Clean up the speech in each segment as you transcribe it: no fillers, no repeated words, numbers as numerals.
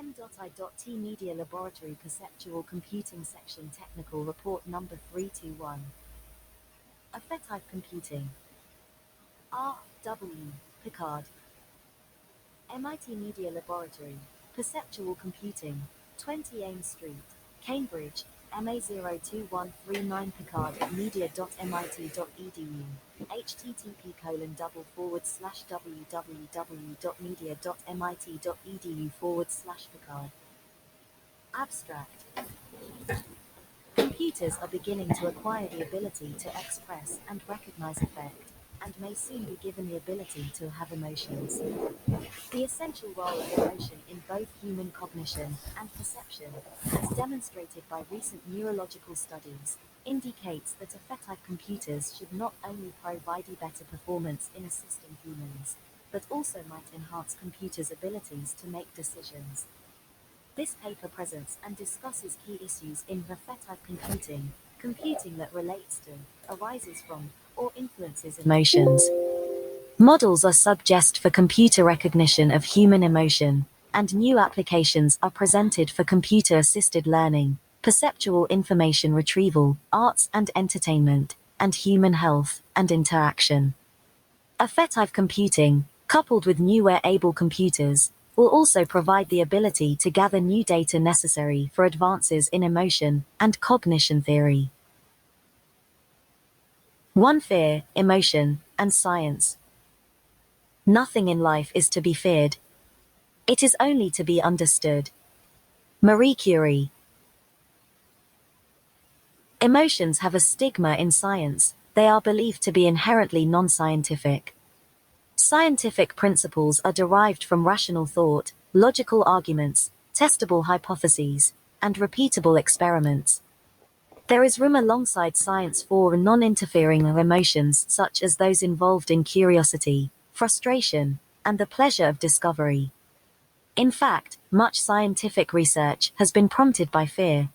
M.I.T Media Laboratory Perceptual Computing Section Technical Report Number 321. Affective Computing. R. W. Picard. MIT Media Laboratory. Perceptual Computing. 20 Ames Street, Cambridge, MA02139 Picard at media.mit.edu. http://www.media.mit.edu/Picard. Abstract. Computers are beginning to acquire the ability to express and recognize affect, and may soon be given the ability to have emotions. The essential role of emotion in both human cognition and perception, as demonstrated by recent neurological studies, indicates that affective computers should not only provide better performance in assisting humans, but also might enhance computers' abilities to make decisions. This paper presents and discusses key issues in affective computing, computing that relates to, arises from, or influences emotions. Models are suggest for computer recognition of human emotion, and new applications are presented for computer-assisted learning, perceptual information retrieval, arts and entertainment, and human health and interaction. Affective computing, coupled with new wearable computers, will also provide the ability to gather new data necessary for advances in emotion and cognition theory. 1. Fear, emotion, and science. Nothing in life is to be feared. It is only to be understood. Marie Curie. Emotions have a stigma in science. They are believed to be inherently non-scientific. Scientific principles are derived from rational thought, logical arguments, testable hypotheses, and repeatable experiments. There is room alongside science for non-interfering emotions such as those involved in curiosity, frustration, and the pleasure of discovery. In fact, much scientific research has been prompted by fear.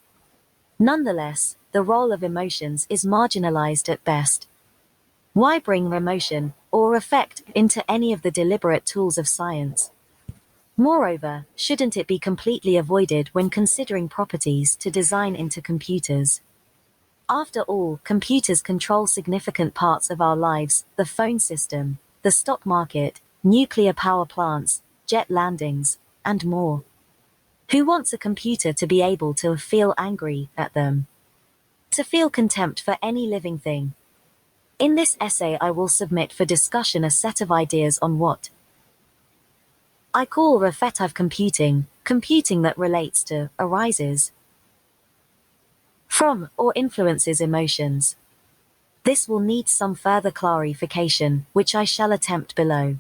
Nonetheless, the role of emotions is marginalized at best. Why bring emotion or affect into any of the deliberate tools of science? Moreover, shouldn't it be completely avoided when considering properties to design into computers? After all, computers control significant parts of our lives: the phone system, the stock market, nuclear power plants, jet landings, and more. Who wants a computer to be able to feel angry at them? To feel contempt for any living thing? In this essay I will submit for discussion a set of ideas on what I call affective computing, computing that relates to, arises from, or influences emotions. This will need some further clarification, which I shall attempt below.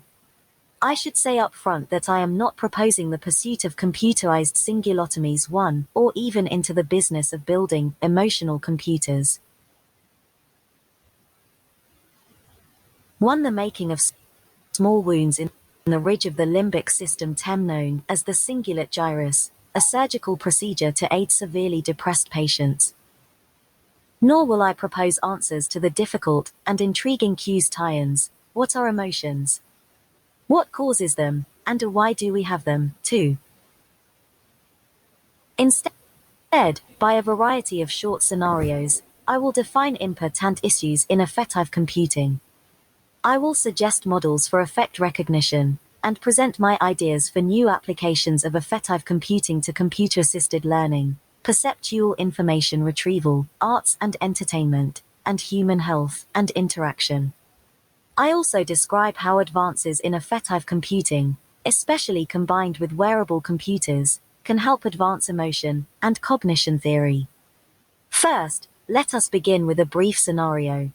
I should say up front that I am not proposing the pursuit of computerized singulotomies or even into the business of building emotional computers. 1. The making of small wounds in the ridge of the limbic system, known as the cingulate gyrus, a surgical procedure to aid severely depressed patients. Nor will I propose answers to the difficult and intriguing Q's tie-ins. What are emotions? What causes them, and why do we have them, too? Instead, by a variety of short scenarios, I will define input and issues in affective computing. I will suggest models for affect recognition, and present my ideas for new applications of affective computing to computer-assisted learning, perceptual information retrieval, arts and entertainment, and human health and interaction. I also describe how advances in affective computing, especially combined with wearable computers, can help advance emotion and cognition theory. First, let us begin with a brief scenario.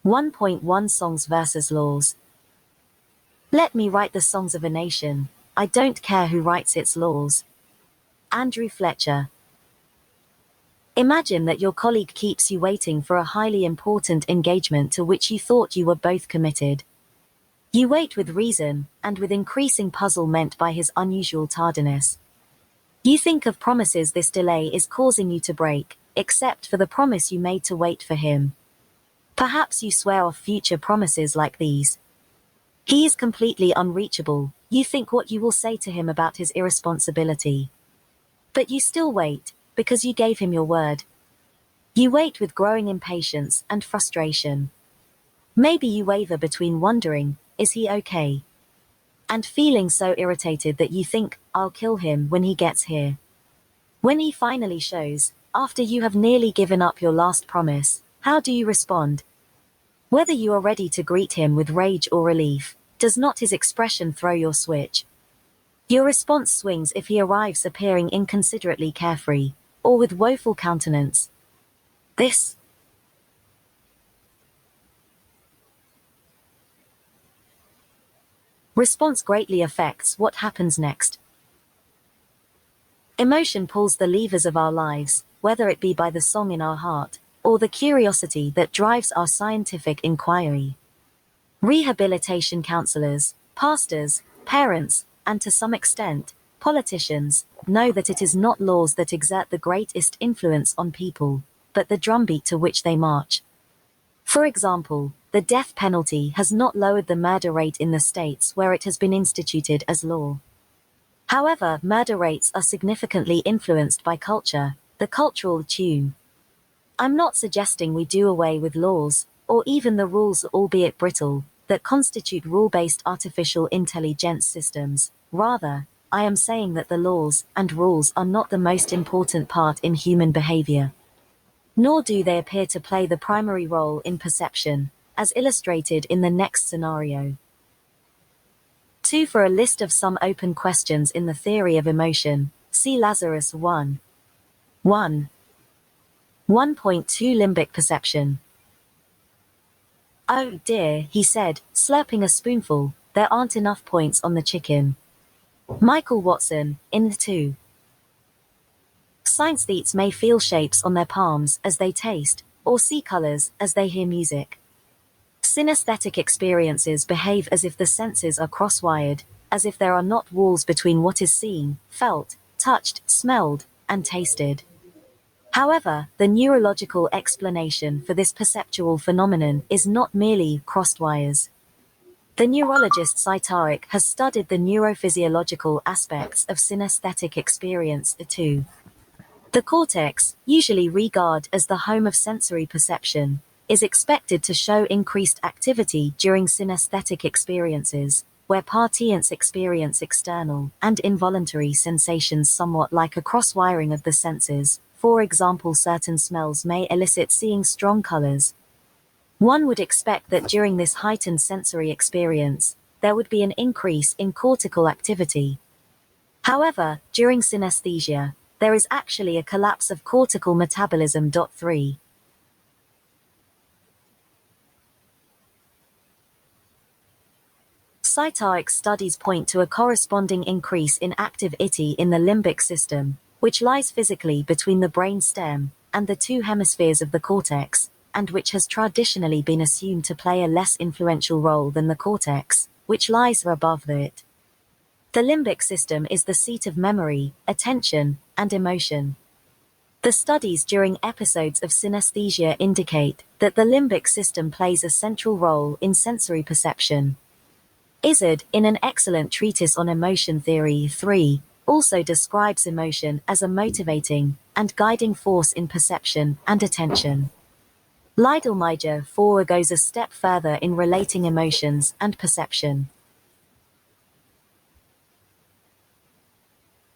1.1 Songs versus laws. Let me write the songs of a nation. I don't care who writes its laws. Andrew Fletcher. Imagine that your colleague keeps you waiting for a highly important engagement to which you thought you were both committed. You wait with reason, and with increasing puzzlement by his unusual tardiness. You think of promises this delay is causing you to break, except for the promise you made to wait for him. Perhaps you swear off future promises like these. He is completely unreachable, You think what you will say to him about his irresponsibility. But you still wait, because you gave him your word. You wait with growing impatience and frustration. Maybe you waver between wondering, is he okay? And feeling so irritated that you think, I'll kill him when he gets here. When he finally shows, after you have nearly given up your last promise, how do you respond? Whether you are ready to greet him with rage or relief, does not his expression throw your switch? Your response swings if he arrives appearing inconsiderately carefree, or with woeful countenance. This response greatly affects what happens next. Emotion pulls the levers of our lives, whether it be by the song in our heart, or the curiosity that drives our scientific inquiry. Rehabilitation counselors, pastors, parents, and to some extent, politicians, know that it is not laws that exert the greatest influence on people, but the drumbeat to which they march. For example, the death penalty has not lowered the murder rate in the states where it has been instituted as law. However, murder rates are significantly influenced by culture, the cultural tune. I'm not suggesting we do away with laws, or even the rules, albeit brittle, that constitute rule-based artificial intelligence systems. Rather, I am saying that the laws and rules are not the most important part in human behavior. Nor do they appear to play the primary role in perception, as illustrated in the next scenario. 2. For a list of some open questions in the theory of emotion, see Lazarus 1. 1. 1.2 Limbic perception. Oh dear, he said, slurping a spoonful, there aren't enough points on the chicken. Michael Watson, in 2. Synesthetes may feel shapes on their palms as they taste, or see colors as they hear music. Synesthetic experiences behave as if the senses are cross-wired, as if there are not walls between what is seen, felt, touched, smelled, and tasted. However, the neurological explanation for this perceptual phenomenon is not merely crossed wires. The neurologist Cytarek has studied the neurophysiological aspects of synesthetic experience too. The cortex, usually regarded as the home of sensory perception, is expected to show increased activity during synesthetic experiences, where participants experience external and involuntary sensations somewhat like a cross-wiring of the senses. For example, certain smells may elicit seeing strong colors. One would expect that during this heightened sensory experience, there would be an increase in cortical activity. However, during synesthesia, there is actually a collapse of cortical metabolism. 3. Cytarek's studies point to a corresponding increase in activity in the limbic system, which lies physically between the brain stem and the two hemispheres of the cortex, and which has traditionally been assumed to play a less influential role than the cortex, which lies above it. The limbic system is the seat of memory, attention, and emotion. The studies during episodes of synesthesia indicate that the limbic system plays a central role in sensory perception. Izard, in an excellent treatise on emotion theory 3, also describes emotion as a motivating and guiding force in perception and attention. Leidelmeijer 4 goes a step further in relating emotions and perception.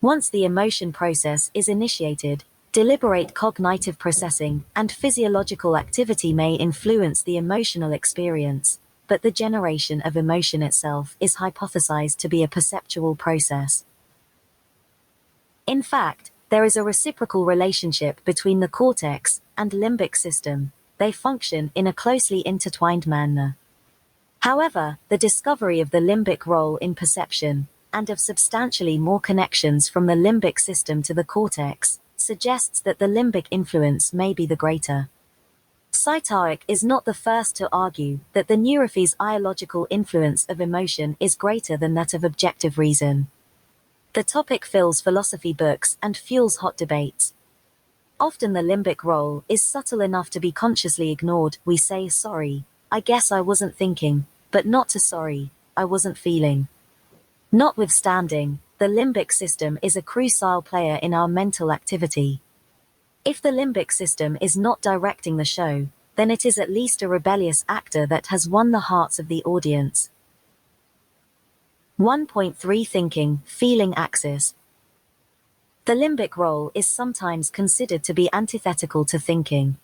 Once the emotion process is initiated, deliberate cognitive processing and physiological activity may influence the emotional experience, but the generation of emotion itself is hypothesized to be a perceptual process. In fact, there is a reciprocal relationship between the cortex and limbic system. They function in a closely intertwined manner. However, the discovery of the limbic role in perception, and of substantially more connections from the limbic system to the cortex, suggests that the limbic influence may be the greater. Cytarek is not the first to argue that the neurophysiological influence of emotion is greater than that of objective reason. The topic fills philosophy books and fuels hot debates. Often the limbic role is subtle enough to be consciously ignored. We say, sorry, I guess I wasn't thinking, but not to sorry, I wasn't feeling. Notwithstanding, the limbic system is a crucial player in our mental activity. If the limbic system is not directing the show, then it is at least a rebellious actor that has won the hearts of the audience. 1.3 Thinking, Feeling Axis. The limbic role is sometimes considered to be antithetical to thinking.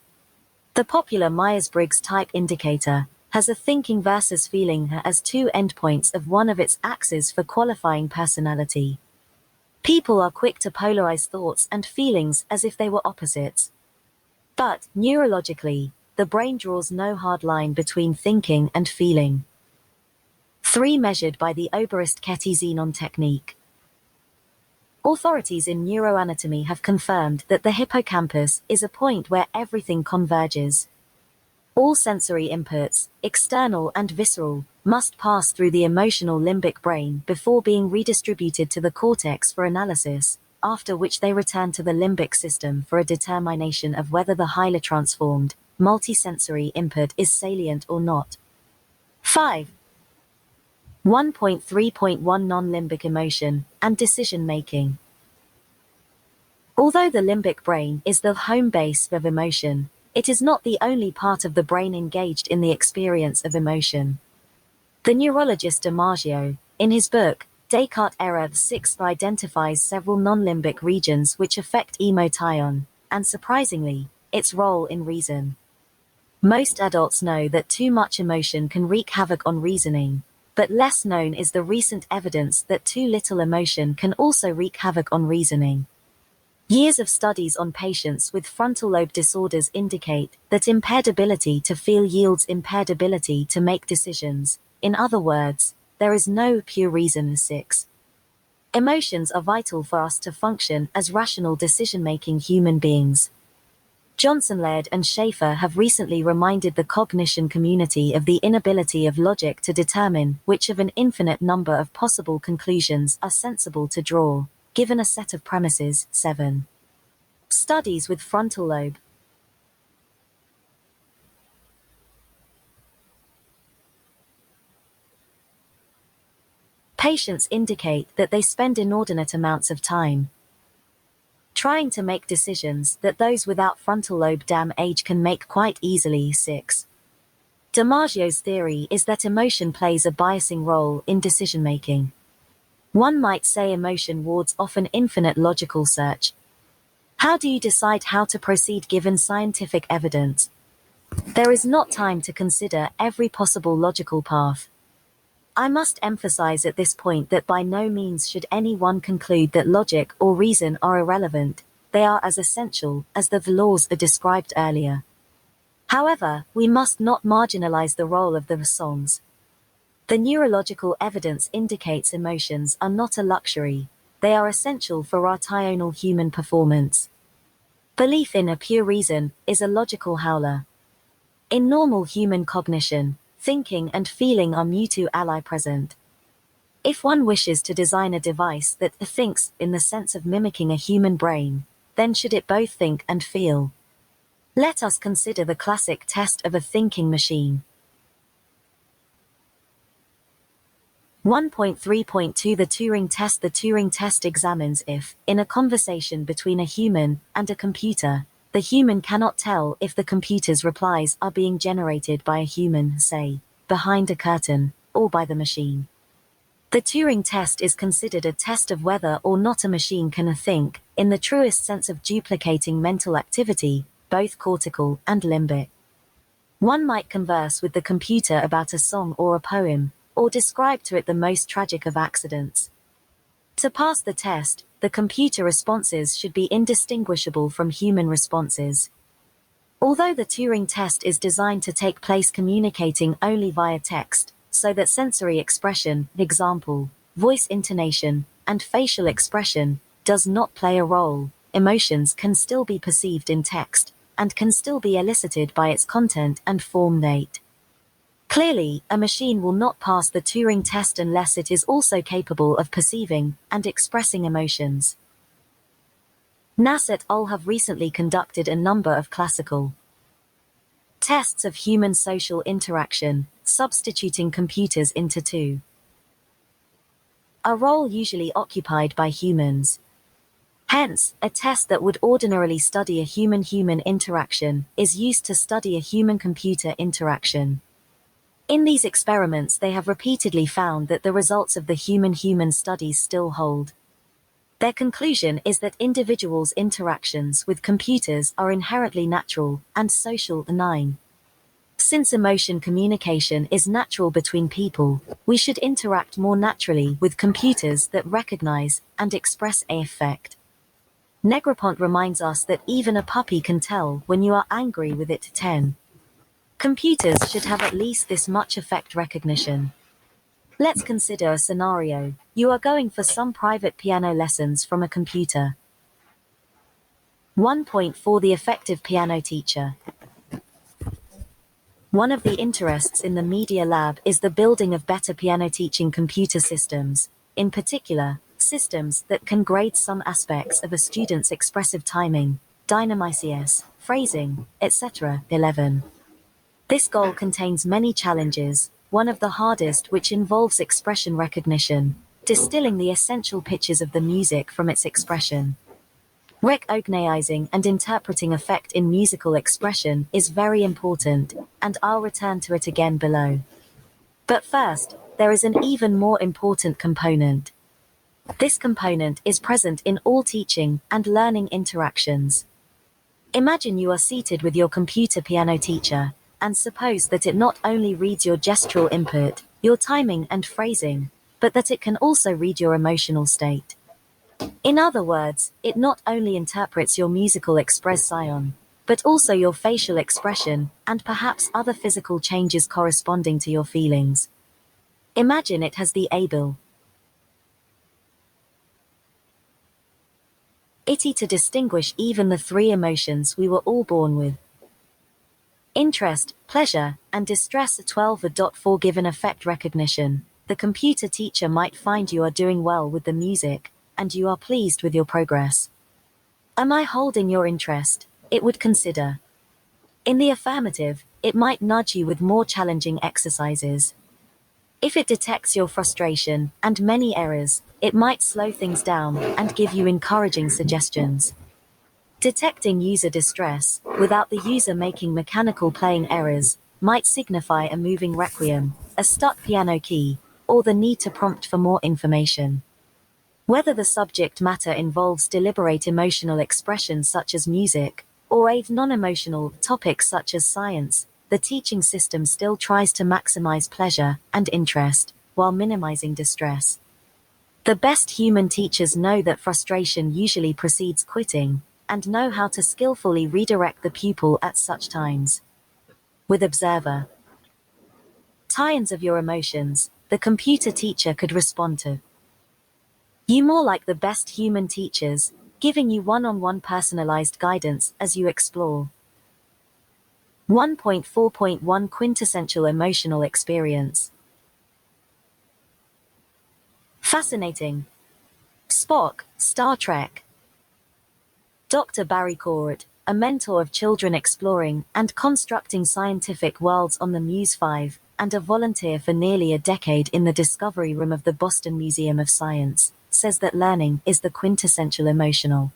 The popular Myers-Briggs type indicator has a thinking versus feeling as two endpoints of one of its axes for qualifying personality. People are quick to polarize thoughts and feelings as if they were opposites. But, neurologically, the brain draws no hard line between thinking and feeling. 3. Measured by the Oberst-Ketty-Xenon technique. Authorities in neuroanatomy have confirmed that the hippocampus is a point where everything converges. All sensory inputs, external and visceral, must pass through the emotional limbic brain before being redistributed to the cortex for analysis, after which they return to the limbic system for a determination of whether the highly transformed, multisensory input is salient or not. 5. 1.3.1 Non-limbic emotion and decision-making. Although the limbic brain is the home base of emotion, it is not the only part of the brain engaged in the experience of emotion. The neurologist DiMaggio, in his book, Descartes Era 6, identifies several non-limbic regions which affect emotion, and surprisingly, its role in reason. Most adults know that too much emotion can wreak havoc on reasoning, but less known is the recent evidence that too little emotion can also wreak havoc on reasoning. Years of studies on patients with frontal lobe disorders indicate that impaired ability to feel yields impaired ability to make decisions. In other words, there is no pure reason. 6. Emotions are vital for us to function as rational decision-making human beings. Johnson-Laird and Schaefer have recently reminded the cognition community of the inability of logic to determine which of an infinite number of possible conclusions are sensible to draw, given a set of premises. 7. Studies with frontal lobe. Patients indicate that they spend inordinate amounts of time trying to make decisions that those without frontal lobe damage can make quite easily. 6. DiMaggio's theory is that emotion plays a biasing role in decision-making. One might say emotion wards off an infinite logical search. How do you decide how to proceed given scientific evidence? There is not time to consider every possible logical path. I must emphasize at this point that by no means should anyone conclude that logic or reason are irrelevant. They are as essential as the laws are described earlier. However, we must not marginalize the role of the songs. The neurological evidence indicates emotions are not a luxury, they are essential for rational human performance. Belief in a pure reason is a logical howler. In normal human cognition, thinking and feeling are mutual ally present. If one wishes to design a device that thinks in the sense of mimicking a human brain, then should it both think and feel? Let us consider the classic test of a thinking machine. 1.3.2 The Turing Test. The Turing test examines if, in a conversation between a human and a computer, the human cannot tell if the computer's replies are being generated by a human, say, behind a curtain, or by the machine. The Turing test is considered a test of whether or not a machine can think, in the truest sense of duplicating mental activity, both cortical and limbic. One might converse with the computer about a song or a poem, or describe to it the most tragic of accidents. To pass the test, the computer responses should be indistinguishable from human responses. Although the Turing test is designed to take place communicating only via text, so that sensory expression, example, voice intonation, and facial expression, does not play a role, emotions can still be perceived in text, and can still be elicited by its content and form rate. Clearly, a machine will not pass the Turing test unless it is also capable of perceiving and expressing emotions. Nass et al. Have recently conducted a number of classical tests of human social interaction, substituting computers into two a role usually occupied by humans. Hence, a test that would ordinarily study a human-human interaction is used to study a human-computer interaction. In these experiments, they have repeatedly found that the results of the human-human studies still hold. Their conclusion is that individuals' interactions with computers are inherently natural and social. 9. Since emotion communication is natural between people, we should interact more naturally with computers that recognize and express affect. Negroponte reminds us that even a puppy can tell when you are angry with it. 10. Computers should have at least this much affect recognition. Let's consider a scenario. You are going for some private piano lessons from a computer. 1 point for the effective piano teacher. One of the interests in the Media Lab is the building of better piano teaching computer systems, in particular, systems that can grade some aspects of a student's expressive timing, dynamics, phrasing, etc. 11. This goal contains many challenges, one of the hardest which involves expression recognition, distilling the essential pitches of the music from its expression. Recognizing and interpreting affect in musical expression is very important, and I'll return to it again below. But first, there is an even more important component. This component is present in all teaching and learning interactions. Imagine you are seated with your computer piano teacher, and suppose that it not only reads your gestural input, your timing and phrasing, but that it can also read your emotional state. In other words, it not only interprets your musical expression, but also your facial expression, and perhaps other physical changes corresponding to your feelings. Imagine it has the ability to distinguish even the three emotions we were all born with. Interest, pleasure, and distress. 12.4 Given affect recognition, the computer teacher might find you are doing well with the music, and you are pleased with your progress. Am I holding your interest? It would consider. In the affirmative, it might nudge you with more challenging exercises. If it detects your frustration and many errors, it might slow things down and give you encouraging suggestions. Detecting user distress, without the user making mechanical playing errors, might signify a moving requiem, a stuck piano key, or the need to prompt for more information. Whether the subject matter involves deliberate emotional expression such as music, or a non-emotional topic such as science, the teaching system still tries to maximize pleasure and interest, while minimizing distress. The best human teachers know that frustration usually precedes quitting, and know how to skillfully redirect the pupil at such times. With observer tie-ins of your emotions, the computer teacher could respond to you more like the best human teachers, giving you one-on-one personalized guidance as you explore. 1.4.1 Quintessential emotional experience. Fascinating. Spock, Star Trek. Dr. Barry Court, a mentor of children exploring and constructing scientific worlds on the Muse 5, and a volunteer for nearly a decade in the Discovery Room of the Boston Museum of Science, says that learning is the quintessential emotional.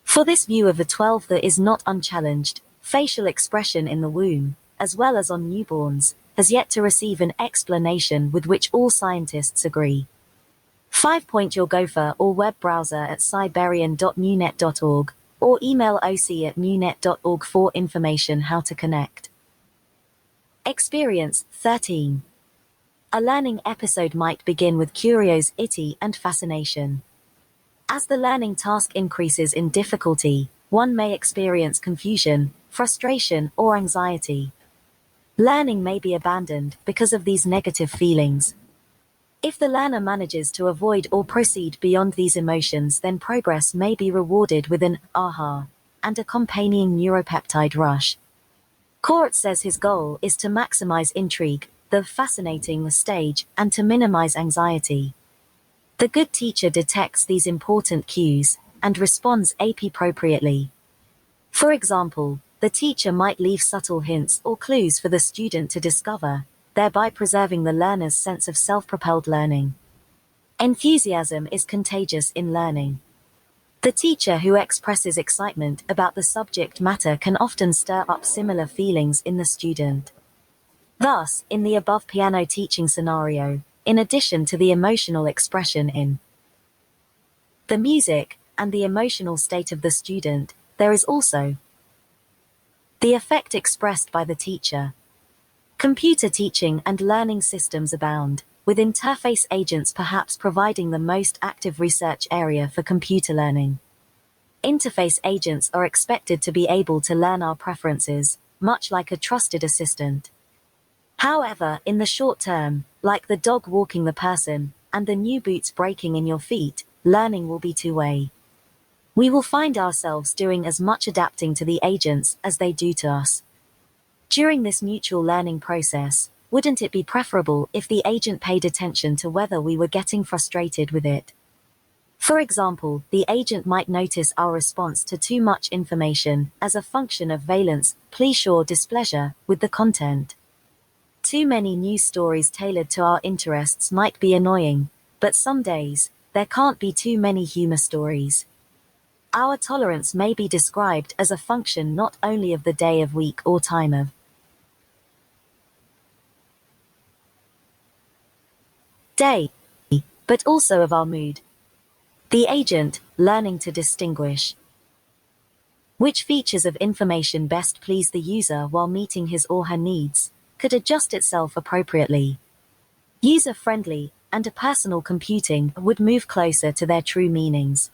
For this view of the 12 that is not unchallenged, facial expression in the womb, as well as on newborns, has yet to receive an explanation with which all scientists agree. 5. Your Gopher or web browser at siberian.munet.org, or email oc@munet.org for information how to connect. Experience 13. A learning episode might begin with curiosity and fascination. As the learning task increases in difficulty, one may experience confusion, frustration, or anxiety. Learning may be abandoned because of these negative feelings. If the learner manages to avoid or proceed beyond these emotions, then progress may be rewarded with an aha and accompanying neuropeptide rush. Court says his goal is to maximize intrigue, the fascinating stage, and to minimize anxiety. The good teacher detects these important cues and responds appropriately. For example, the teacher might leave subtle hints or clues for the student to discover, thereby preserving the learner's sense of self-propelled learning. Enthusiasm is contagious in learning. The teacher who expresses excitement about the subject matter can often stir up similar feelings in the student. Thus, in the above piano teaching scenario, in addition to the emotional expression in the music and the emotional state of the student, there is also the effect expressed by the teacher. Computer teaching and learning systems abound, with interface agents perhaps providing the most active research area for computer learning. Interface agents are expected to be able to learn our preferences, much like a trusted assistant. However, in the short term, like the dog walking the person, and the new boots breaking in your feet, learning will be two-way. We will find ourselves doing as much adapting to the agents as they do to us. During this mutual learning process, wouldn't it be preferable if the agent paid attention to whether we were getting frustrated with it? For example, the agent might notice our response to too much information as a function of valence, pleasure or displeasure with the content. Too many news stories tailored to our interests might be annoying, but some days, there can't be too many humor stories. Our tolerance may be described as a function not only of the day of week or time of day, but also of our mood. The agent, learning to distinguish which features of information best please the user while meeting his or her needs, could adjust itself appropriately. User-friendly and a personal computing would move closer to their true meanings.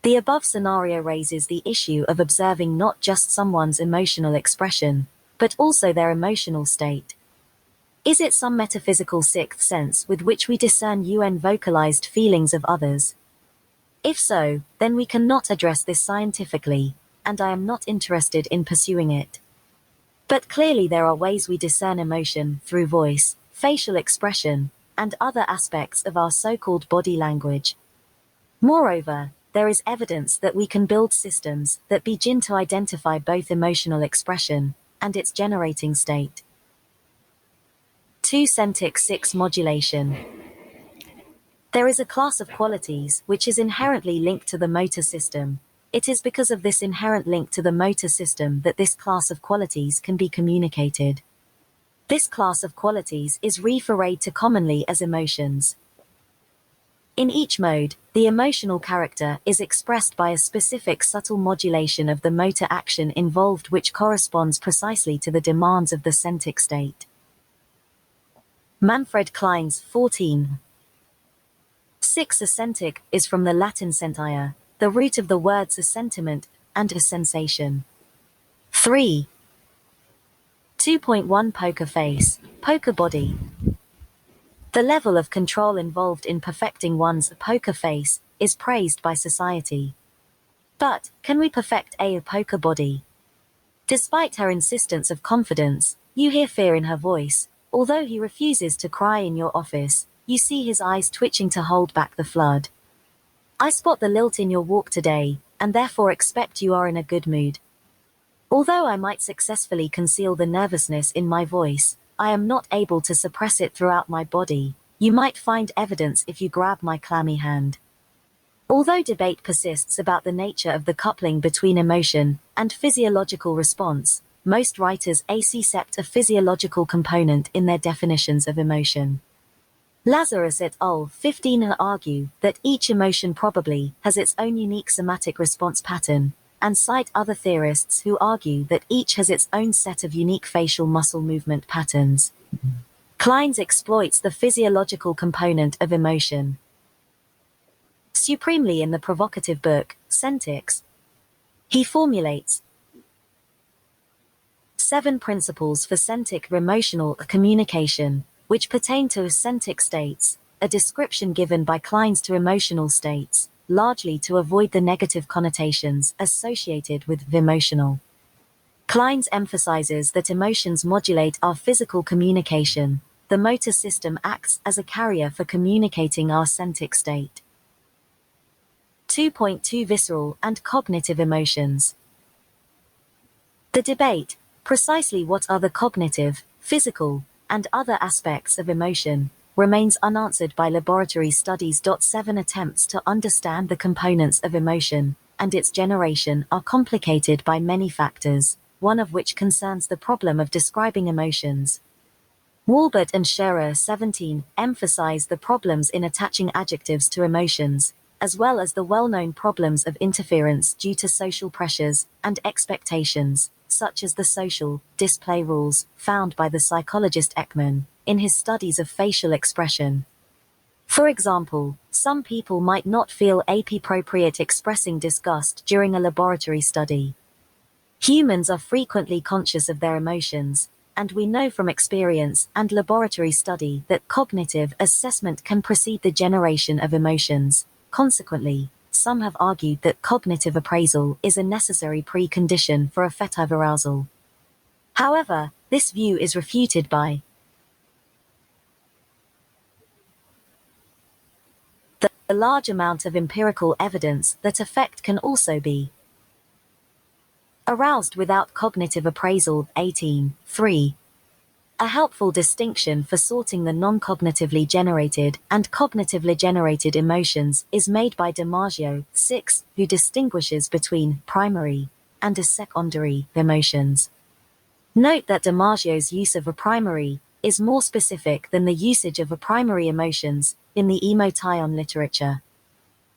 The above scenario raises the issue of observing not just someone's emotional expression, but also their emotional state. Is it some metaphysical sixth sense with which we discern vocalized feelings of others? If so, then we cannot address this scientifically, and I am not interested in pursuing it. But clearly there are ways we discern emotion through voice, facial expression, and other aspects of our so-called body language. Moreover, there is evidence that we can build systems that begin to identify both emotional expression and its generating state. 2. Centric 6 modulation. There is a class of qualities which is inherently linked to the motor system. It is because of this inherent link to the motor system that this class of qualities can be communicated. This class of qualities is referred to commonly as emotions. In each mode, the emotional character is expressed by a specific subtle modulation of the motor action involved which corresponds precisely to the demands of the centric state. Manfred Klein's 14. 6. A centric is from the Latin sentire, the root of the words a sentiment and a sensation. 3. 2.1 Poker face, poker body. The level of control involved in perfecting one's poker face is praised by society. But, can we perfect a poker body? Despite her insistence of confidence, you hear fear in her voice. Although he refuses to cry in your office, you see his eyes twitching to hold back the flood. I spot the lilt in your walk today, and therefore expect you are in a good mood. Although I might successfully conceal the nervousness in my voice, I am not able to suppress it throughout my body. You might find evidence if you grab my clammy hand. Although debate persists about the nature of the coupling between emotion and physiological response, most writers accept a physiological component in their definitions of emotion. Lazarus et al. 15 argue that each emotion probably has its own unique somatic response pattern, and cite other theorists who argue that each has its own set of unique facial muscle movement patterns. Kleins exploits the physiological component of emotion supremely in the provocative book, Centix. He formulates 7 principles for centric emotional communication, which pertain to centric states, a description given by Kleins to emotional states, largely to avoid the negative connotations associated with emotional. Kleins emphasizes that emotions modulate our physical communication. The motor system acts as a carrier for communicating our centric state. 2.2 Visceral and cognitive emotions. The debate, precisely what are the cognitive, physical, and other aspects of emotion, remains unanswered by laboratory studies. 7 Attempts to understand the components of emotion and its generation are complicated by many factors, one of which concerns the problem of describing emotions. Walbert and Scherer 17 emphasize the problems in attaching adjectives to emotions, as well as the well-known problems of interference due to social pressures and expectations, such as the social display rules found by the psychologist Ekman in his studies of facial expression. For example, some people might not feel appropriate expressing disgust during a laboratory study. Humans are frequently conscious of their emotions, and we know from experience and laboratory study that cognitive assessment can precede the generation of emotions. Consequently, some have argued that cognitive appraisal is a necessary precondition for affective arousal. However, this view is refuted by the large amount of empirical evidence that affect can also be aroused without cognitive appraisal. 18.3. A helpful distinction for sorting the non-cognitively generated and cognitively generated emotions is made by DiMaggio, 6, who distinguishes between primary and secondary emotions. Note that DiMaggio's use of a primary is more specific than the usage of a primary emotions in the emotion literature.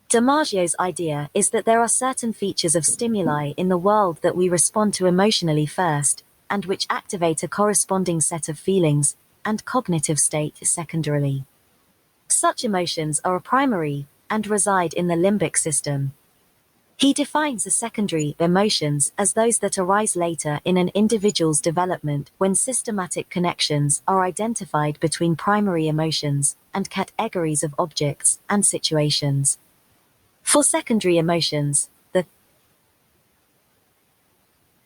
DiMaggio's idea is that there are certain features of stimuli in the world that we respond to emotionally first, and which activate a corresponding set of feelings and cognitive state secondarily. Such emotions are a primary and reside in the limbic system. He defines the secondary emotions as those that arise later in an individual's development when systematic connections are identified between primary emotions and categories of objects and situations. For secondary emotions, the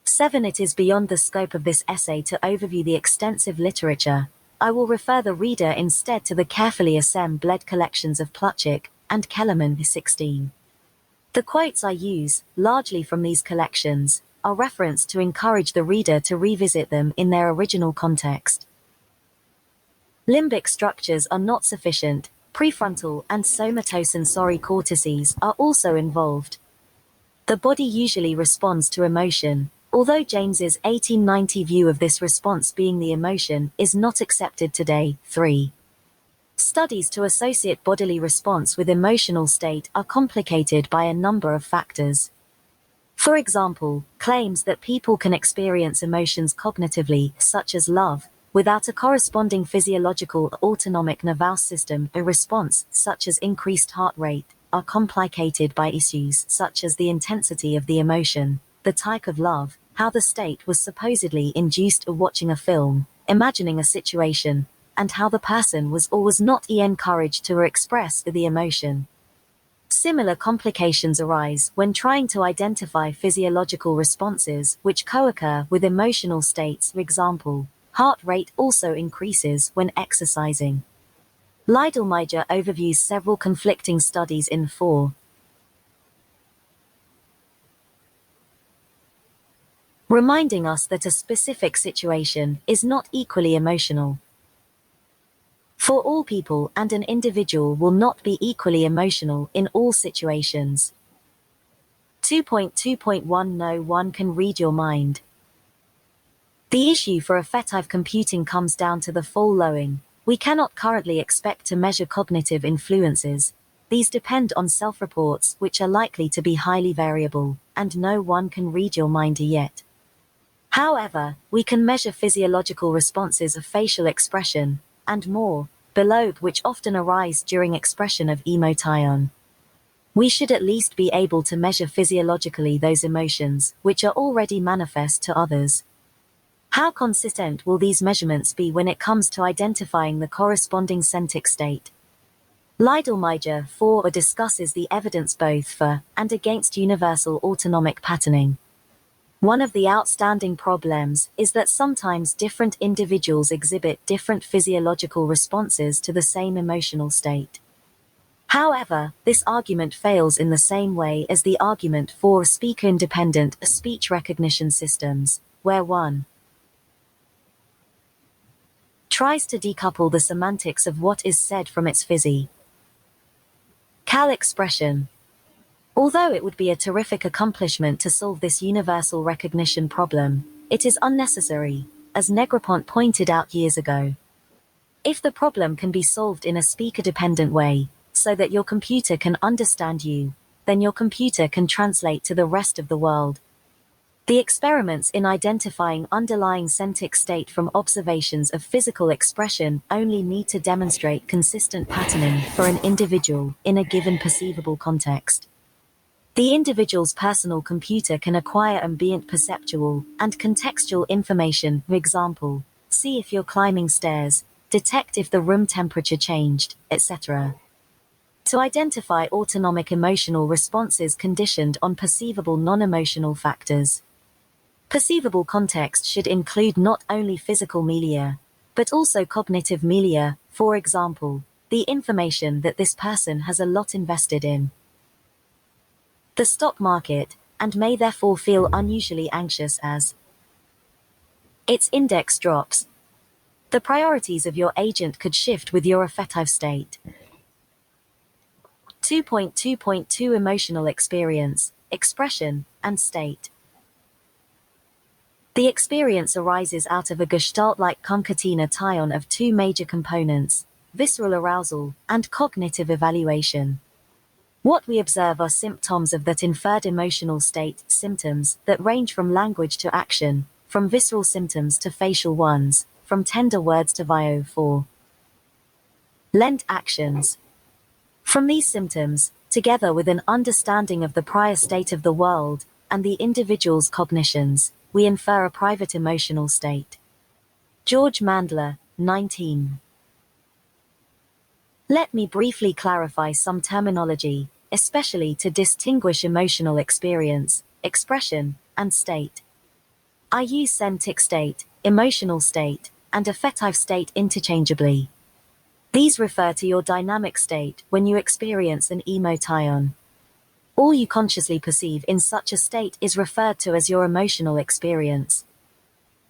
7. It is beyond the scope of this essay to overview the extensive literature. I will refer the reader instead to the carefully assembled collections of Plutchik and Kellerman 16. The quotes I use, largely from these collections, are referenced to encourage the reader to revisit them in their original context. Limbic structures are not sufficient. Prefrontal and somatosensory cortices are also involved. The body usually responds to emotion, although James's 1890 view of this response being the emotion is not accepted today. 3. Studies to associate bodily response with emotional state are complicated by a number of factors. For example, claims that people can experience emotions cognitively, such as love, without a corresponding physiological autonomic nervous system response, such as increased heart rate, are complicated by issues such as the intensity of the emotion, the type of love, how the state was supposedly induced watching a film, imagining a situation, and how the person was or was not encouraged to express the emotion. Similar complications arise when trying to identify physiological responses which co-occur with emotional states. For example, heart rate also increases when exercising. Leidelmeier overviews several conflicting studies in 4. Reminding us that a specific situation is not equally emotional. For all people, and an individual will not be equally emotional in all situations. 2.2.1 No one can read your mind. The issue for affective computing comes down to the following. We cannot currently expect to measure cognitive influences. These depend on self-reports, which are likely to be highly variable, and no one can read your mind yet. However, we can measure physiological responses of facial expression, and more, below which often arise during expression of emotion. We should at least be able to measure physiologically those emotions which are already manifest to others. How consistent will these measurements be when it comes to identifying the corresponding centric state? Leidelmeier 4 discusses the evidence both for and against universal autonomic patterning. One of the outstanding problems is that sometimes different individuals exhibit different physiological responses to the same emotional state. However, this argument fails in the same way as the argument for speaker-independent speech recognition systems, where one tries to decouple the semantics of what is said from its physical expression. Although it would be a terrific accomplishment to solve this universal recognition problem, it is unnecessary, as Negroponte pointed out years ago. If the problem can be solved in a speaker-dependent way, so that your computer can understand you, then your computer can translate to the rest of the world. The experiments in identifying underlying semantic state from observations of physical expression only need to demonstrate consistent patterning for an individual in a given perceivable context. The individual's personal computer can acquire ambient perceptual and contextual information, for example, see if you're climbing stairs, detect if the room temperature changed, etc. To identify autonomic emotional responses conditioned on perceivable non-emotional factors. Perceivable context should include not only physical media, but also cognitive media, for example, the information that this person has a lot invested in the stock market, and may therefore feel unusually anxious as its index drops. The priorities of your agent could shift with your affective state. 2.2.2 Emotional experience, expression, and state. The experience arises out of a gestalt-like concatenation of two major components, visceral arousal and cognitive evaluation. What we observe are symptoms of that inferred emotional state, symptoms that range from language to action, from visceral symptoms to facial ones, from tender words to violent actions. From these symptoms, together with an understanding of the prior state of the world, and the individual's cognitions, we infer a private emotional state. George Mandler, 19. Let me briefly clarify some terminology, especially to distinguish emotional experience, expression, and state. I use semantic state, emotional state, and affective state interchangeably. These refer to your dynamic state when you experience an emotion. All you consciously perceive in such a state is referred to as your emotional experience.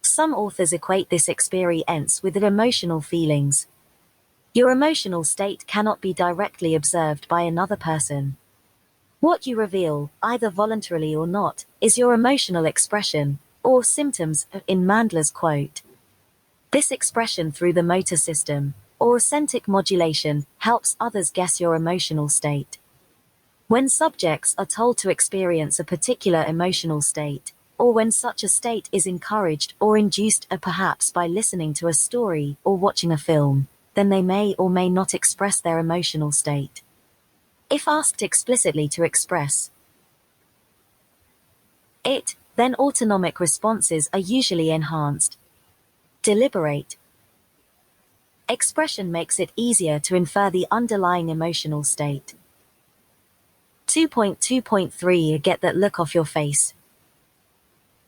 Some authors equate this experience with emotional feelings. Your emotional state cannot be directly observed by another person. What you reveal, either voluntarily or not, is your emotional expression, or symptoms, in Mandler's quote. This expression through the motor system, or semantic modulation, helps others guess your emotional state. When subjects are told to experience a particular emotional state, or when such a state is encouraged or induced perhaps by listening to a story or watching a film, then they may or may not express their emotional state. If asked explicitly to express it, then autonomic responses are usually enhanced. Deliberate expression makes it easier to infer the underlying emotional state. 2.2.3 Get that look off your face.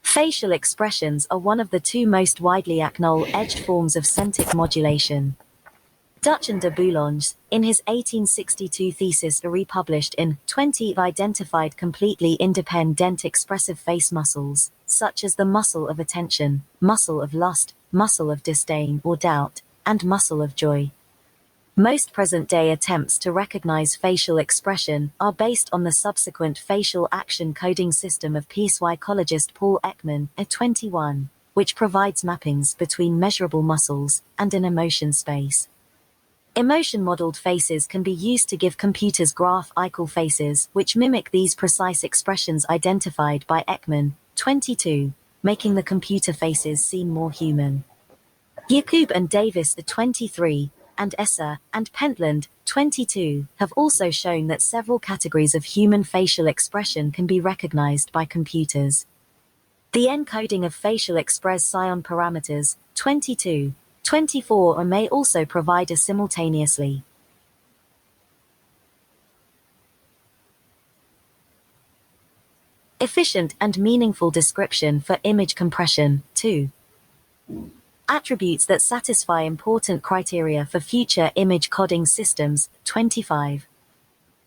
Facial expressions are one of the two most widely acknowledged forms of semantic modulation. Dutch and de Boulogne, in his 1862 thesis republished in 20, identified completely independent expressive face muscles, such as the muscle of attention, muscle of lust, muscle of disdain or doubt, and muscle of joy. Most present-day attempts to recognize facial expression are based on the subsequent facial action coding system of psychologist Paul Ekman, 21, which provides mappings between measurable muscles and an emotion space. Emotion-modeled faces can be used to give computers graphical faces which mimic these precise expressions identified by Ekman, 22, making the computer faces seem more human. Yacoub and Davis, 23, and Esser and Pentland, 22, have also shown that several categories of human facial expression can be recognized by computers. The encoding of facial expression parameters, 22, 24, may also provide a simultaneously efficient and meaningful description for image compression, too. Attributes that satisfy important criteria for future image coding systems, 25.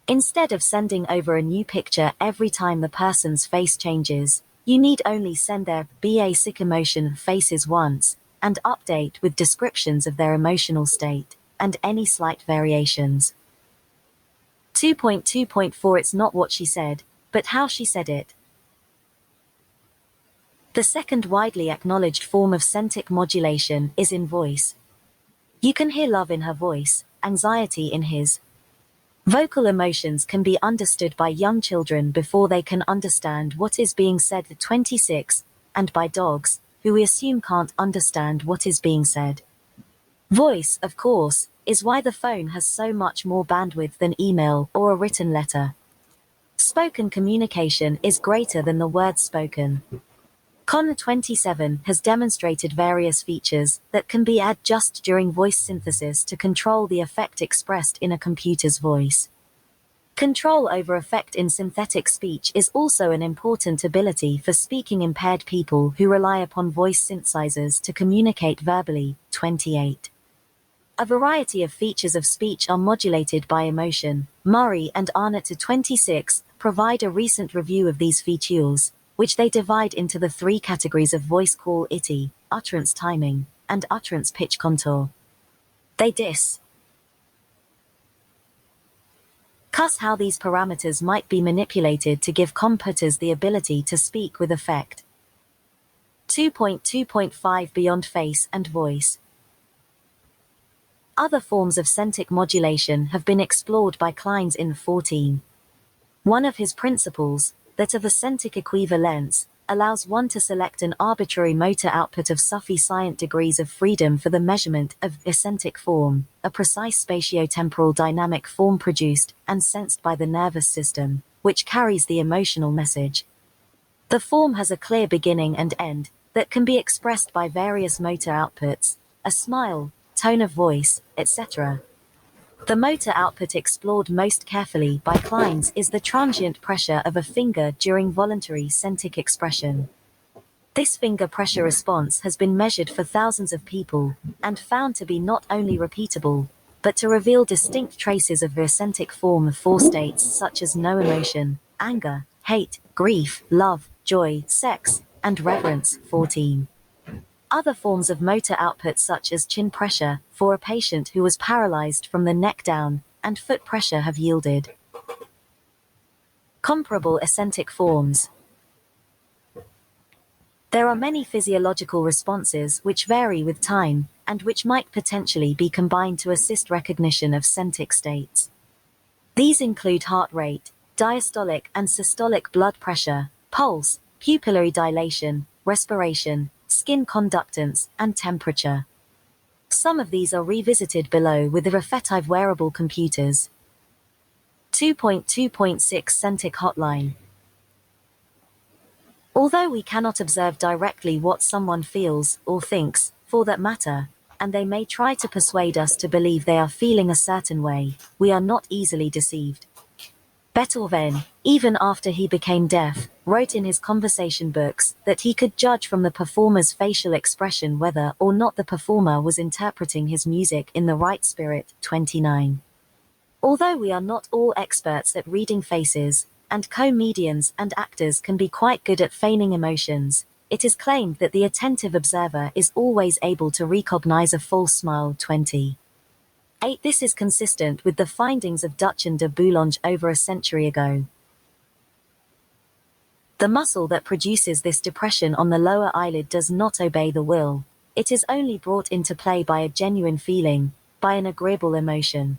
Instead of sending over a new picture every time the person's face changes, you need only send their basic emotion faces once, and update with descriptions of their emotional state, and any slight variations. 2.2.4 It's not what she said, but how she said it. The second widely acknowledged form of centric modulation is in voice. You can hear love in her voice, anxiety in his. Vocal emotions can be understood by young children before they can understand what is being said at 26, and by dogs, who we assume can't understand what is being said. Voice, of course, is why the phone has so much more bandwidth than email or a written letter. Spoken communication is greater than the words spoken. Con 27 has demonstrated various features that can be added just during voice synthesis to control the effect expressed in a computer's voice. Control over effect in synthetic speech is also an important ability for speaking impaired people who rely upon voice synthesizers to communicate verbally. 28. A variety of features of speech are modulated by emotion. Murray and Arnott 26 provide a recent review of these features, which they divide into the three categories of voice quality, utterance timing, and utterance pitch contour. They discuss how these parameters might be manipulated to give computers the ability to speak with effect. 2.2.5 Beyond face and voice. Other forms of centric modulation have been explored by Kleins in 14. One of his principles, that of a centric equivalence, allows one to select an arbitrary motor output of sufficient degrees of freedom for the measurement of eccentric form, a precise spatiotemporal dynamic form produced and sensed by the nervous system, which carries the emotional message. The form has a clear beginning and end that can be expressed by various motor outputs, a smile, tone of voice, etc. The motor output explored most carefully by Kleins is the transient pressure of a finger during voluntary centric expression. This finger pressure response has been measured for thousands of people, and found to be not only repeatable, but to reveal distinct traces of eccentric form of four states such as no emotion, anger, hate, grief, love, joy, sex, and reverence. 14. Other forms of motor output such as chin pressure, for a patient who was paralyzed from the neck down, and foot pressure have yielded comparable eccentric forms. There are many physiological responses which vary with time, and which might potentially be combined to assist recognition of centric states. These include heart rate, diastolic and systolic blood pressure, pulse, pupillary dilation, respiration, skin conductance, and temperature. Some of these are revisited below with the Affective wearable computers. 2.2.6 Centric Hotline. Although we cannot observe directly what someone feels, or thinks, for that matter, and they may try to persuade us to believe they are feeling a certain way, we are not easily deceived. Beethoven, even after he became deaf, wrote in his conversation books that he could judge from the performer's facial expression whether or not the performer was interpreting his music in the right spirit. 29. Although we are not all experts at reading faces, and comedians and actors can be quite good at feigning emotions, it is claimed that the attentive observer is always able to recognize a false smile. 20. 8. This is consistent with the findings of Dutch and de Boulogne over a century ago. The muscle that produces this depression on the lower eyelid does not obey the will. It is only brought into play by a genuine feeling, by an agreeable emotion.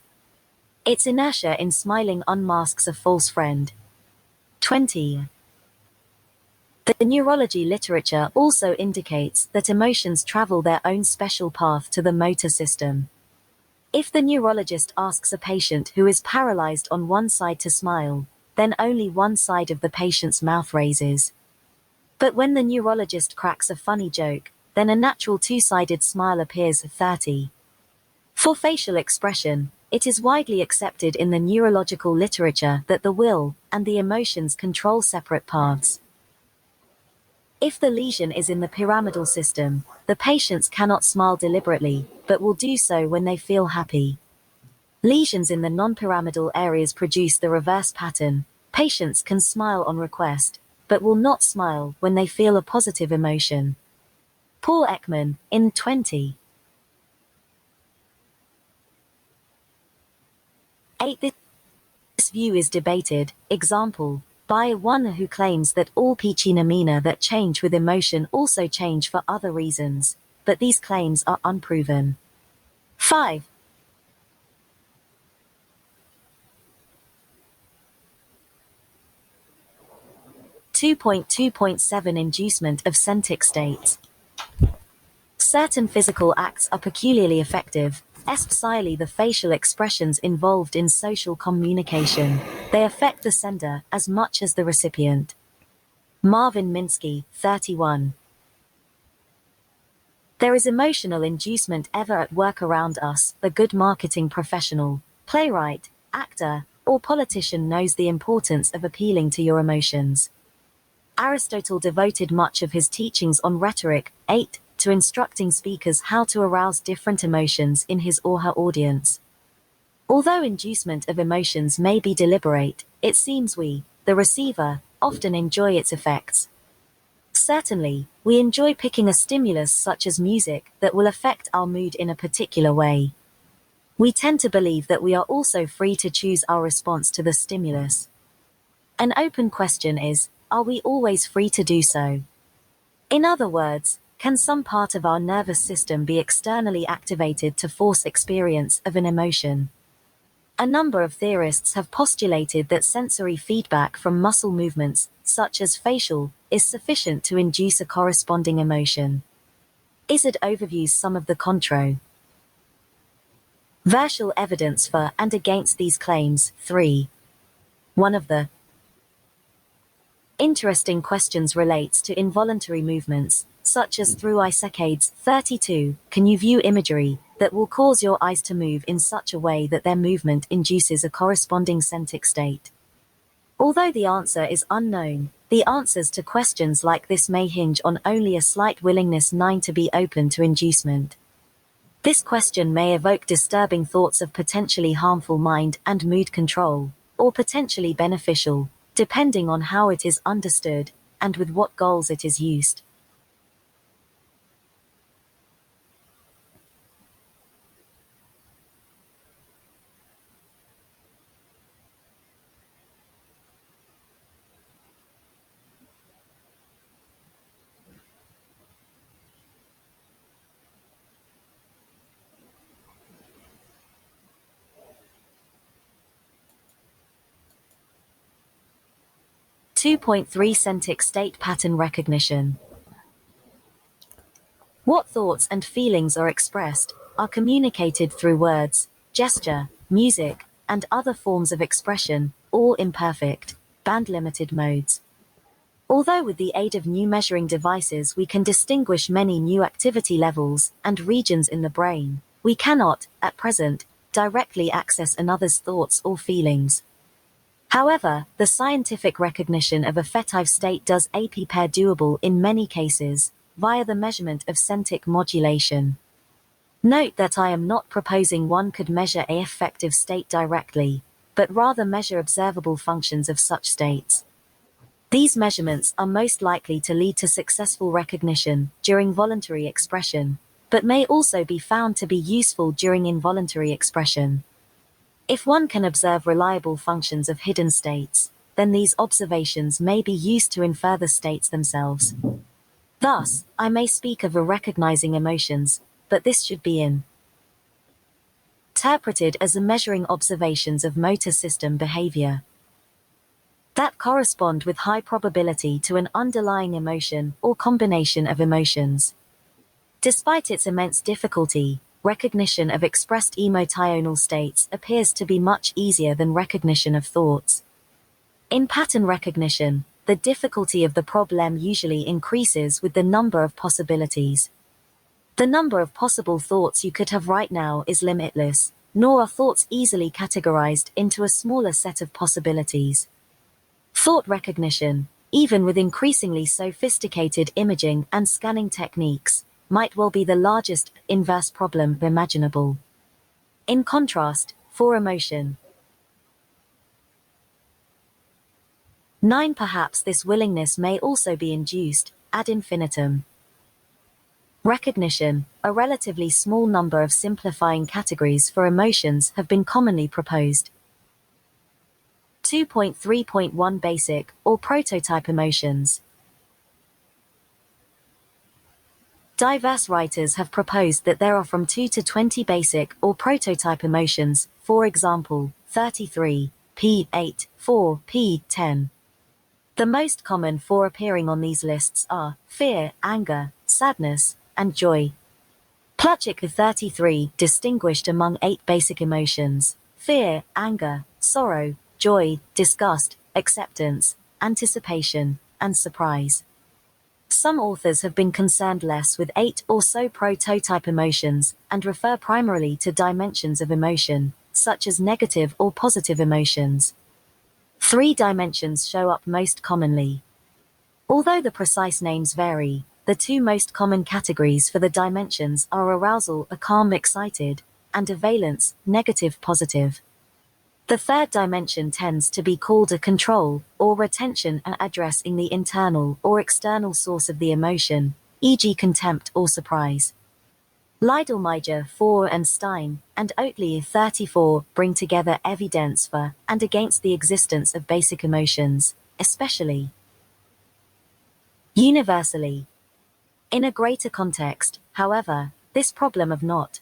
Its inertia in smiling unmasks a false friend. 20. The neurology literature also indicates that emotions travel their own special path to the motor system. If the neurologist asks a patient who is paralyzed on one side to smile, then only one side of the patient's mouth raises. But when the neurologist cracks a funny joke, then a natural two-sided smile appears. 30. For facial expression, it is widely accepted in the neurological literature that the will and the emotions control separate paths. If the lesion is in the pyramidal system, the patients cannot smile deliberately, but will do so when they feel happy. Lesions in the non-pyramidal areas produce the reverse pattern. Patients can smile on request, but will not smile when they feel a positive emotion. Paul Ekman, in 20. 8. This view is debated, example, by one who claims that all phenomena that change with emotion also change for other reasons, but these claims are unproven. 5. 2.2.7 Inducement of centric states. Certain physical acts are peculiarly effective, especially the facial expressions involved in social communication. They affect the sender as much as the recipient. Marvin Minsky, 31. There is emotional inducement ever at work around us. The good marketing professional, playwright, actor, or politician knows the importance of appealing to your emotions. Aristotle devoted much of his teachings on rhetoric, 8, to instructing speakers how to arouse different emotions in his or her audience. Although inducement of emotions may be deliberate, it seems we, the receiver, often enjoy its effects. Certainly, we enjoy picking a stimulus such as music that will affect our mood in a particular way. We tend to believe that we are also free to choose our response to the stimulus. An open question is, are we always free to do so? In other words, can some part of our nervous system be externally activated to force experience of an emotion? A number of theorists have postulated that sensory feedback from muscle movements, such as facial, is sufficient to induce a corresponding emotion. Izzard overviews some of the controversial evidence for and against these claims. 3. One of the interesting questions relates to involuntary movements, such as through eye saccades. 32. Can you view imagery that will cause your eyes to move in such a way that their movement induces a corresponding centric state? Although the answer is unknown, the answers to questions like this may hinge on only a slight willingness 9 to be open to inducement. This question may evoke disturbing thoughts of potentially harmful mind and mood control, or potentially beneficial, depending on how it is understood, and with what goals it is used. Two point three Centric state pattern recognition. What thoughts and feelings are expressed, are communicated through words, gesture, music, and other forms of expression, all imperfect, band-limited modes. Although with the aid of new measuring devices we can distinguish many new activity levels and regions in the brain, we cannot, at present, directly access another's thoughts or feelings. However, the scientific recognition of affective state does appear doable in many cases, via the measurement of centric modulation. Note that I am not proposing one could measure a affective state directly, but rather measure observable functions of such states. These measurements are most likely to lead to successful recognition during voluntary expression, but may also be found to be useful during involuntary expression. If one can observe reliable functions of hidden states, then these observations may be used to infer the states themselves. Thus, I may speak of recognizing emotions, but this should be interpreted as measuring observations of motor system behavior that correspond with high probability to an underlying emotion or combination of emotions. Despite its immense difficulty, recognition of expressed emotional states appears to be much easier than recognition of thoughts. In pattern recognition, the difficulty of the problem usually increases with the number of possibilities. The number of possible thoughts you could have right now is limitless, nor are thoughts easily categorized into a smaller set of possibilities. Thought recognition, even with increasingly sophisticated imaging and scanning techniques, might well be the largest inverse problem imaginable. In contrast, for emotion, 9 perhaps this willingness may also be induced, ad infinitum. Recognition, a relatively small number of simplifying categories for emotions have been commonly proposed. 2.3.1 Basic or prototype emotions. Diverse writers have proposed that there are from 2 to 20 basic or prototype emotions, for example, 33, p8, 4, p10. The most common four appearing on these lists are fear, anger, sadness, and joy. Plutchik 33 distinguished among 8 basic emotions: fear, anger, sorrow, joy, disgust, acceptance, anticipation, and surprise. Some authors have been concerned less with 8 or so prototype emotions and refer primarily to dimensions of emotion, such as negative or positive emotions. 3 dimensions show up most commonly. Although the precise names vary, the 2 most common categories for the dimensions are arousal, a calm excited, and valence, negative positive. The third dimension tends to be called a control or retention and addressing the internal or external source of the emotion, e.g. contempt or surprise. Leidelmeijer 4 and Stein and Oatley 34 bring together evidence for and against the existence of basic emotions, especially universally. In a greater context, however, this problem of not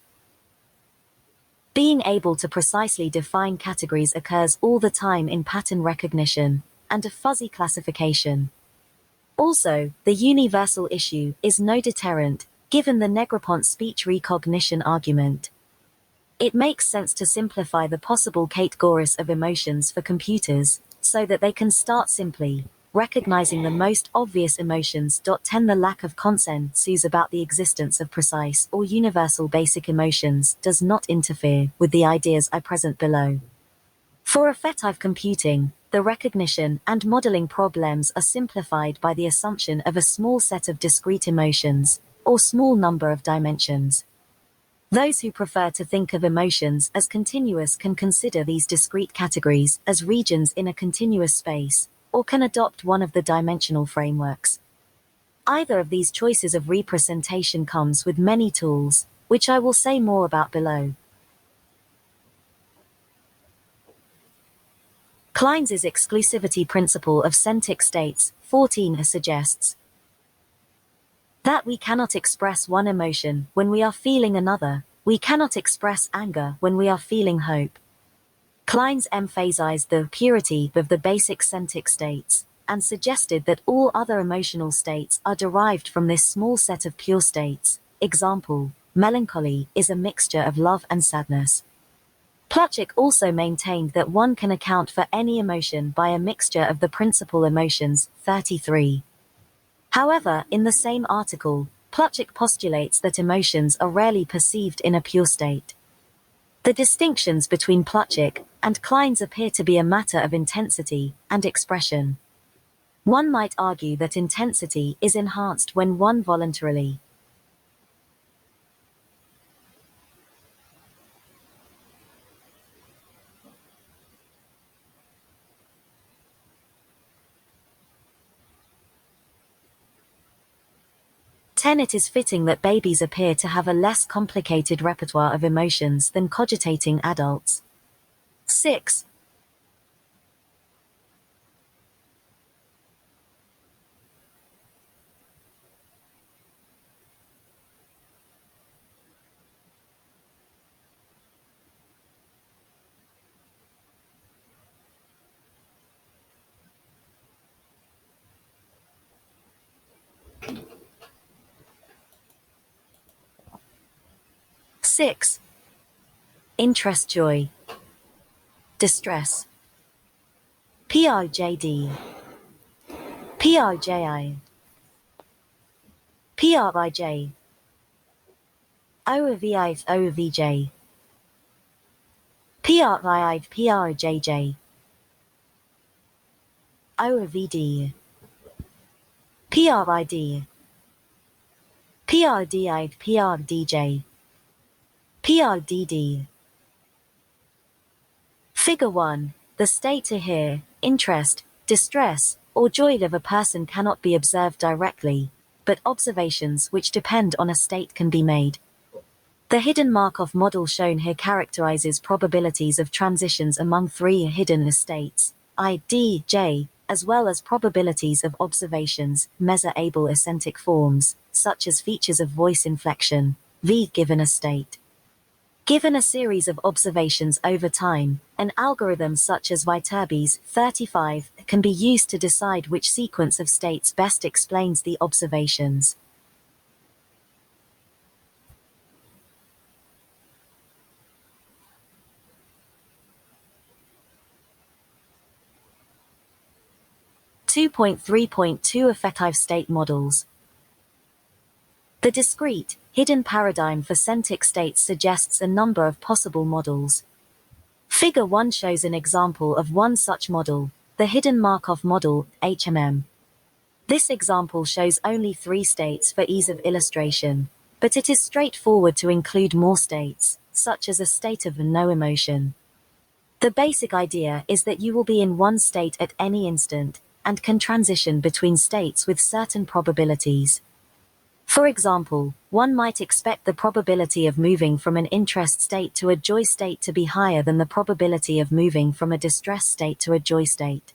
being able to precisely define categories occurs all the time in pattern recognition and a fuzzy classification. Also, the universal issue is no deterrent, given the Negroponte speech recognition argument. It makes sense to simplify the possible categories of emotions for computers, so that they can start simply recognizing the most obvious emotions. 10 The lack of consensus about the existence of precise or universal basic emotions does not interfere with the ideas I present below. For affective computing, the recognition and modeling problems are simplified by the assumption of a small set of discrete emotions, or small number of dimensions. Those who prefer to think of emotions as continuous can consider these discrete categories as regions in a continuous space, or can adopt one of the dimensional frameworks. Either of these choices of representation comes with many tools, which I will say more about below. Kleins's exclusivity principle of centric states, 14, suggests that we cannot express one emotion when we are feeling another. We cannot express anger when we are feeling hope. Kleins emphasized the purity of the basic centric states, and suggested that all other emotional states are derived from this small set of pure states. Example, melancholy is a mixture of love and sadness. Plutchik also maintained that one can account for any emotion by a mixture of the principal emotions, 33. However, in the same article, Plutchik postulates that emotions are rarely perceived in a pure state. The distinctions between Plutchik and Kleins appear to be a matter of intensity and expression. One might argue that intensity is enhanced when one voluntarily It is fitting that babies appear to have a less complicated repertoire of emotions than cogitating adults. 6. 6. Interest, joy, distress. PRJD, PRJI, PRIJ, OVI, OVJ, PRII, PRJJ, OVD, PRID, PRDI, PRDJ, PRDD. Figure 1. The state to hear, interest, distress, or joy of a person cannot be observed directly, but observations which depend on a state can be made. The hidden Markov model shown here characterizes probabilities of transitions among three hidden states, I, D, J, as well as probabilities of observations, measurable acentic forms, such as features of voice inflection, V given a state. Given a series of observations over time, an algorithm such as Viterbi's 35 can be used to decide which sequence of states best explains the observations. Affective state models. The discrete, hidden paradigm for centric states suggests a number of possible models. Figure 1 shows an example of one such model, the hidden Markov model, HMM. This example shows only 3 states for ease of illustration, but it is straightforward to include more states, such as a state of no emotion. The basic idea is that you will be in one state at any instant, and can transition between states with certain probabilities. For example, one might expect the probability of moving from an interest state to a joy state to be higher than the probability of moving from a distress state to a joy state.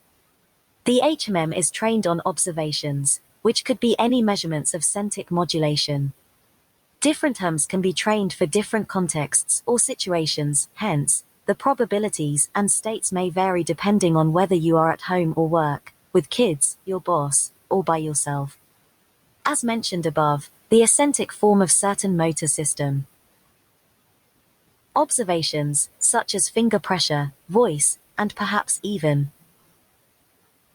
The HMM is trained on observations, which could be any measurements of centric modulation. Different HMMs can be trained for different contexts or situations, hence, the probabilities and states may vary depending on whether you are at home or work, with kids, your boss, or by yourself. As mentioned above, the acentic form of certain motor system. Observations, such as finger pressure, voice, and perhaps even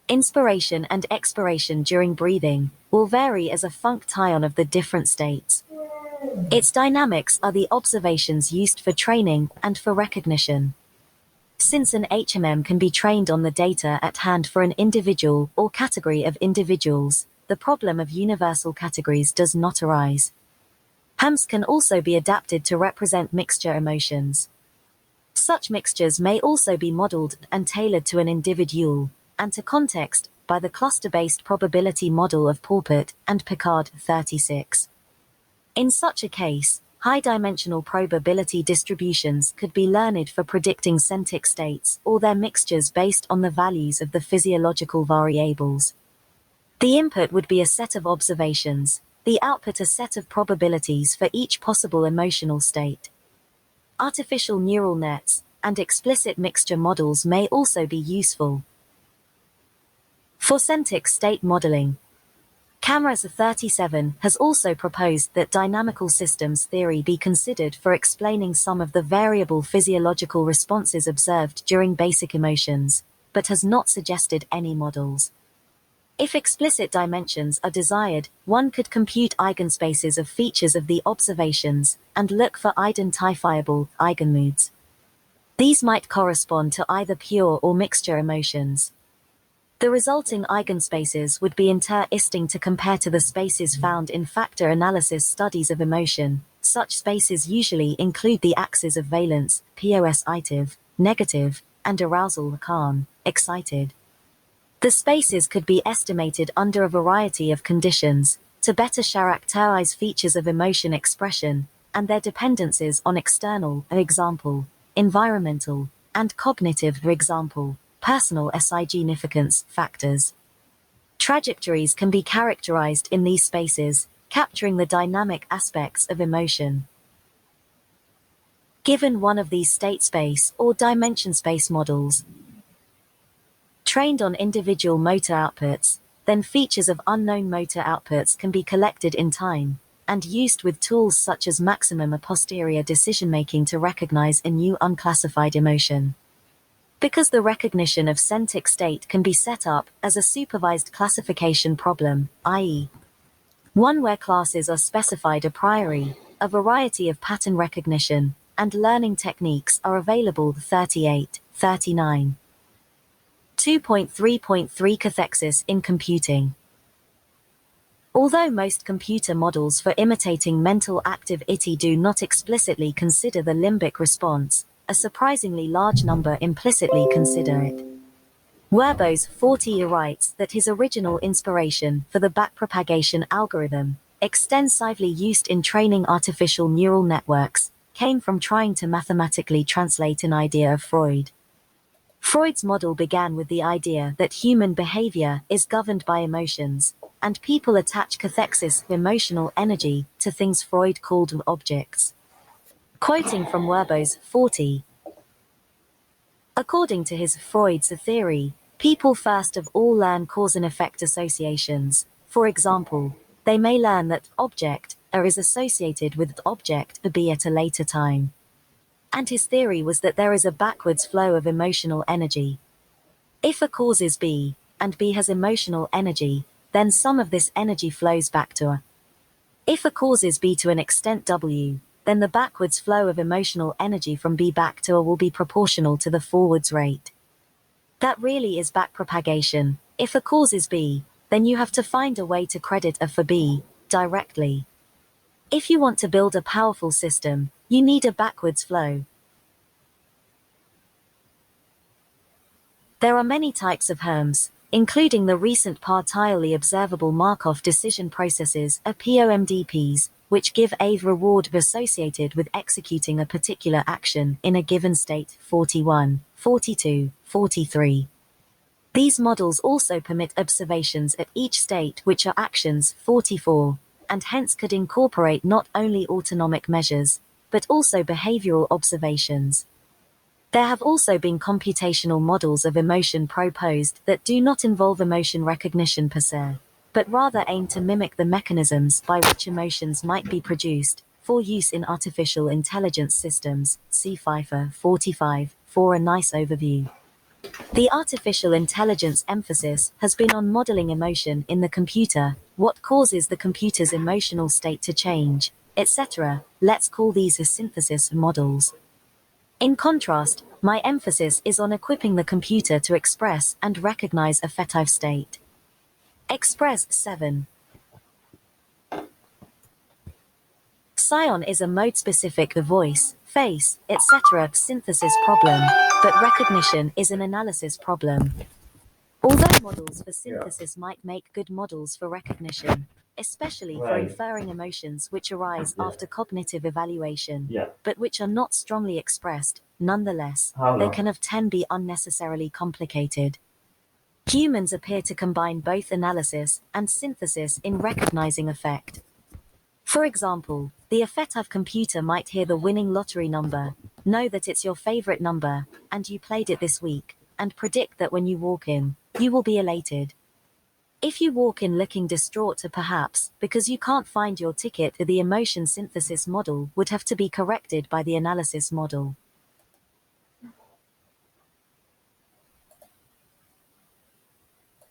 inspiration and expiration during breathing, will vary as a function of the different states. Its dynamics are the observations used for training and for recognition. Since an HMM can be trained on the data at hand for an individual or category of individuals, the problem of universal categories does not arise. HMMs can also be adapted to represent mixture emotions. Such mixtures may also be modeled and tailored to an individual, and to context, by the cluster-based probability model of Porpet and Picard 36. In such a case, high-dimensional probability distributions could be learned for predicting centric states or their mixtures based on the values of the physiological variables. The input would be a set of observations, the output a set of probabilities for each possible emotional state. Artificial neural nets and explicit mixture models may also be useful. For centric state modeling, Cameras 37 has also proposed that dynamical systems theory be considered for explaining some of the variable physiological responses observed during basic emotions, but has not suggested any models. If explicit dimensions are desired, one could compute eigenspaces of features of the observations and look for identifiable eigenmoods. These might correspond to either pure or mixture emotions. The resulting eigenspaces would be interesting to compare to the spaces found in factor analysis studies of emotion. Such spaces usually include the axes of valence, positive, negative, and arousal, calm, excited. The spaces could be estimated under a variety of conditions to better characterize features of emotion expression and their dependencies on external, for example, environmental, and cognitive, for example, personal significance factors. Trajectories can be characterized in these spaces, capturing the dynamic aspects of emotion. Given one of these state space or dimension space models, trained on individual motor outputs, then features of unknown motor outputs can be collected in time, and used with tools such as maximum a posterior decision-making to recognize a new unclassified emotion. Because the recognition of centric state can be set up as a supervised classification problem, i.e., one where classes are specified a priori, a variety of pattern recognition and learning techniques are available. 39. 2.3.3 Cathexis in computing. Although most computer models for imitating mental activity do not explicitly consider the limbic response, a surprisingly large number implicitly consider it. Werbos 40 writes that his original inspiration for the backpropagation algorithm, extensively used in training artificial neural networks, came from trying to mathematically translate an idea of Freud. Freud's model began with the idea that human behavior is governed by emotions, and people attach cathexis, emotional energy, to things Freud called objects. Quoting from Werbos 40, according to his Freud's theory, people first of all learn cause and effect associations. For example, they may learn that object A is associated with object B at a later time. And his theory was that there is a backwards flow of emotional energy. If a cause is B, and B has emotional energy, then some of this energy flows back to A. If a cause is B to an extent W, then the backwards flow of emotional energy from B back to A will be proportional to the forwards rate. That really is backpropagation. If a cause is B, then you have to find a way to credit A for B directly. If you want to build a powerful system, you need a backwards flow. There are many types of HERMs, including the recent partially observable Markov decision processes, POMDPs, which give a reward associated with executing a particular action in a given state 41, 42, 43. These models also permit observations at each state which are actions 44, and hence could incorporate not only autonomic measures, but also behavioral observations. There have also been computational models of emotion proposed that do not involve emotion recognition per se, but rather aim to mimic the mechanisms by which emotions might be produced, for use in artificial intelligence systems. See FIFA 45 for a nice overview. The artificial intelligence emphasis has been on modeling emotion in the computer, what causes the computer's emotional state to change, etc. Let's call these as synthesis models. In contrast, my emphasis is on equipping the computer to express and recognize affective state. Express 7. Scion is a mode-specific voice, face, etc. synthesis problem, but recognition is an analysis problem. Although models for synthesis might make good models for recognition, especially for inferring emotions which arise after cognitive evaluation, but which are not strongly expressed, nonetheless, they can often be unnecessarily complicated. Humans appear to combine both analysis and synthesis in recognizing affect. For example, the affective computer might hear the winning lottery number, know that it's your favorite number, and you played it this week, and predict that when you walk in, you will be elated. If you walk in looking distraught or perhaps because you can't find your ticket, the emotion synthesis model would have to be corrected by the analysis model.